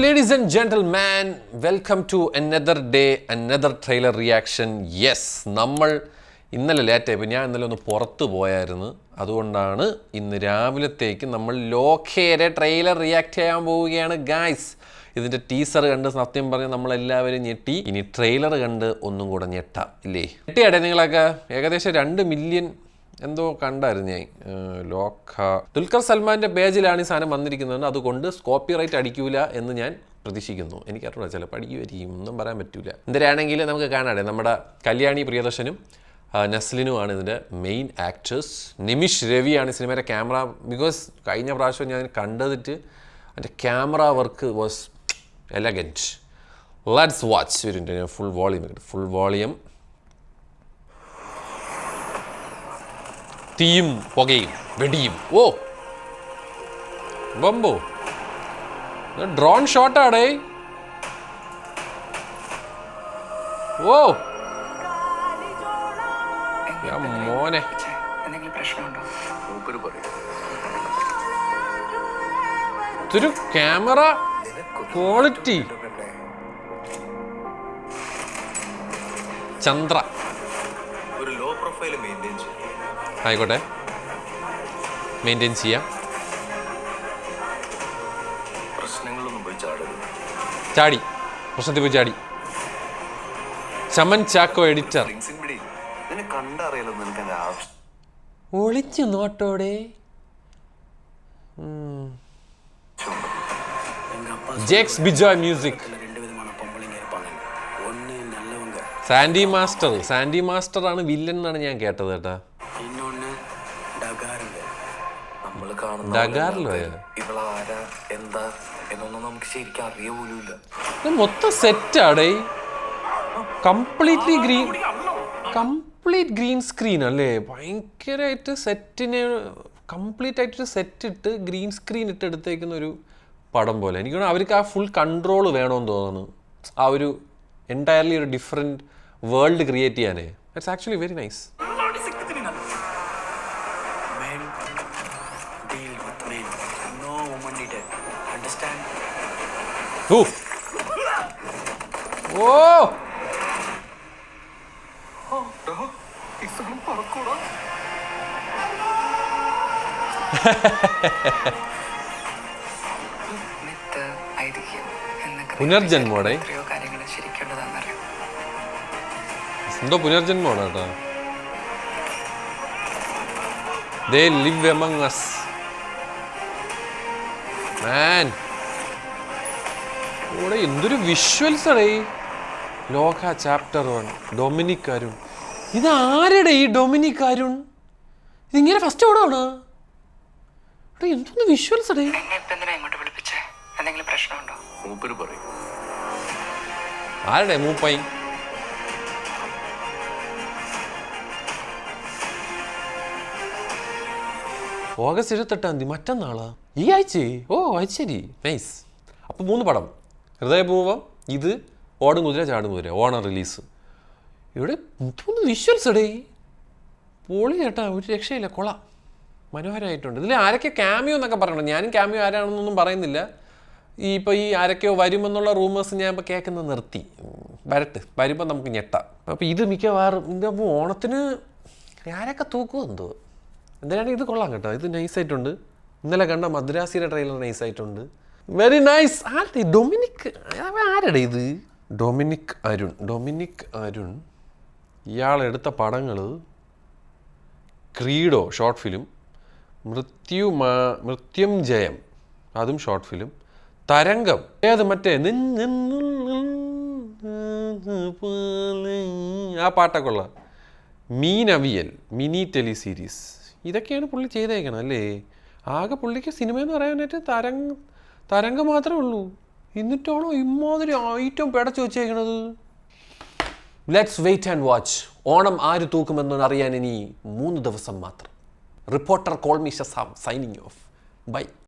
ladies and gentlemen, welcome to another day, another trailer reaction. Yes, നമ്മൾ ഇന്നലെ ലേറ്റായി. ഞാൻ ഇന്നലെ ഒന്ന് പുറത്ത് പോയായിരുന്നു. അതുകൊണ്ടാണ് ഇന്ന് രാവിലത്തേക്ക് നമ്മൾ ലോകേരെ ട്രെയിലർ റിയാക്ട് ചെയ്യാൻ പോവുകയാണ് ഗായ്സ്. ഇതിൻ്റെ ടീസർ കണ്ട് സത്യം പറഞ്ഞ് നമ്മളെല്ലാവരും ഞെട്ടി. ഇനി ട്രെയിലർ കണ്ട് ഒന്നും കൂടെ ഞെട്ടാം ഇല്ലേ? ഞെട്ടിയാടെ നിങ്ങളൊക്കെ? ഏകദേശം 2 മില്യൺ എന്തോ കണ്ടായിരുന്നു ഞാൻ. ദുൽഖർ സൽമാൻ്റെ പേജിലാണ് ഈ സാധനം വന്നിരിക്കുന്നത്. അതുകൊണ്ട് കോപ്പിറൈറ്റ് അടിക്കൂല എന്ന് ഞാൻ പ്രതീക്ഷിക്കുന്നു. എനിക്കറിയില്ല, ചിലപ്പോൾ അടിക്കുമായിരിക്കും, ഒന്നും പറയാൻ പറ്റൂല. എന്തിനാണെങ്കിൽ നമുക്ക് കാണാതെ നമ്മുടെ കല്യാണി പ്രിയദർശനും നസ്ലിനുമാണ് ഇതിൻ്റെ മെയിൻ ആക്ടേഴ്സ്. നിമിഷ് രവിയാണ് സിനിമയുടെ ക്യാമറ. ബിക്കോസ് കഴിഞ്ഞ പ്രാവശ്യം ഞാൻ കണ്ടതിട്ട് അതിൻ്റെ camera work was elegant. Let's watch. വരുന്നുണ്ട് ഞാൻ ഫുൾ വോളിയം. തീയും പുകയും വെടിയും. ഓ ബംബോ, ഡ്രോൺ ഷോട്ടാടേ. ഓ മോനെ, ഇതൊരു ക്യാമറ ക്വാളിറ്റി. ചന്ദ്ര ഒരു ലോ പ്രൊഫൈൽ മെയിൻറ്റെയിൻ ചെയ്യും. ആയിക്കോട്ടെ, മെയിൻറ്റെയിൻ ചെയ്യാം. പ്രശ്നങ്ങളൊന്നും പോയി ചാടരുത്. ചാടി, പ്രശ്നത്തിൽ പോയി ചാടി. ചമൻ ചാക്കോ എഡിറ്റർ. കണ്ടറിയാലോ നിനക്ക് ആവശ്യം. ഒളിച്ചു നോട്ടോടെ. ജെക്സ് ബിജോയ് മ്യൂസിക്. സാൻഡി മാസ്റ്റർ ആണ് വില്ലൻ എന്നാണ് ഞാൻ കേട്ടത് കേട്ടാ. മൊത്തം സെറ്റാടേ. കംപ്ലീറ്റ് ഗ്രീൻ സ്ക്രീൻ അല്ലേ? ഭയങ്കരമായിട്ട് സെറ്റിനെ കംപ്ലീറ്റ് ആയിട്ട് സെറ്റ് ഇട്ട് ഗ്രീൻ സ്ക്രീൻ ഇട്ട് എടുത്തേക്കുന്ന ഒരു പടം പോലെ. എനിക്ക് തോന്നുന്നു അവർക്ക് ആ ഫുൾ കൺട്രോൾ വേണമെന്ന് തോന്നുന്നു. ആ ഒരു എൻറ്റയർലി ഒരു ഡിഫറെൻറ്റ് വേൾഡ് ക്രിയേറ്റ് ചെയ്യാനേ. It's actually very nice. ഓ പുനർജന്മോടെ എന്തോ പുനർജന്മോടെ കേട്ടോ. They live among us. Man, ഇവിടെ എന്തൊരു വിഷ്വൽസ് അടേ. ലോക ചാപ്റ്റർ 1 ഡൊമിനിക് അരുൺ. ഇത് ആരുടെ ഈ ഡൊമിനിക് അരുൺ? ഇതിങ്ങനെ ഫസ്റ്റ് ഓടാണ്. എന്തൊന്ന് വിഷ്വൽസ് അടേ. ആരുടെ മൂപ്പായി? ഓഗസ്റ്റ് 28 മറ്റന്നാളാ? ഈ ആഴ്ച? ഓ അത് ശരി, നൈസ്. അപ്പോൾ 3 പടം. ഹൃദയപൂർവ്വം, ഇത്, ഓടും കുതിര ചാടും കുതിര, ഓണം റിലീസ്. ഇവിടെ 3 വിഷ്വൽസ് ഇടേ. പൊളി ചേട്ടാ, ഒരു രക്ഷയില്ല, കൊള്ളാം, മനോഹരമായിട്ടുണ്ട്. ഇതിൽ ആരൊക്കെ ക്യാമിയോ എന്നൊക്കെ പറയണം. ഞാനും ക്യാമിയോ ആരാണെന്നൊന്നും പറയുന്നില്ല. ഇപ്പോൾ ഈ ആരൊക്കെയോ വരുമെന്നുള്ള റൂമേഴ്സ് ഞാൻ ഇപ്പോൾ കേൾക്കുന്നത് നിർത്തി. വരുമ്പോൾ നമുക്ക് ഞെട്ടാം. അപ്പോൾ ഇത് മിക്കവാറും ഇതിൻ്റെ ഓണത്തിന് ആരൊക്കെ തൂക്കുമോ എന്തോ. എന്തായാലും ഇത് കൊള്ളാം കേട്ടോ. ഇത് നൈസായിട്ടുണ്ട്. ഇന്നലെ കണ്ട മദ്രാസിയുടെ ട്രെയിലർ നൈസായിട്ടുണ്ട്. Very nice. ആരുടെ ഡൊമിനിക്? ആരുടെ ഇത്? ഡൊമിനിക് അരുൺ. ഇയാളെടുത്ത പടങ്ങൾ ക്രീഡോ ഷോർട്ട് ഫിലിം, മൃത്യുഞ്ജയം അതും ഷോർട്ട് ഫിലിം, തരംഗം ഏത് മറ്റേ ആ പാട്ടൊക്കെ ഉള്ള, മീനവിയൽ മിനി ടെലി സീരീസ്. ഇതൊക്കെയാണ് പുള്ളി ചെയ്തേക്കണം അല്ലേ? ആകെ പുള്ളിക്ക് സിനിമയെന്ന് പറയാനായിട്ട് തരംഗം മാത്രമേ ഉള്ളൂ. എന്നിട്ടാണോ ഇമ്മാതിരി ഐറ്റം പിടച്ചു വെച്ചേക്കണത്? Let's wait and watch. Onam ആര് തൂക്കുമെന്ന് അറിയാൻ ഇനി 3 ദിവസം മാത്രം. റിപ്പോർട്ടർ കോൾമി ഷസാം സൈനിങ് ഓഫ്. ബൈ.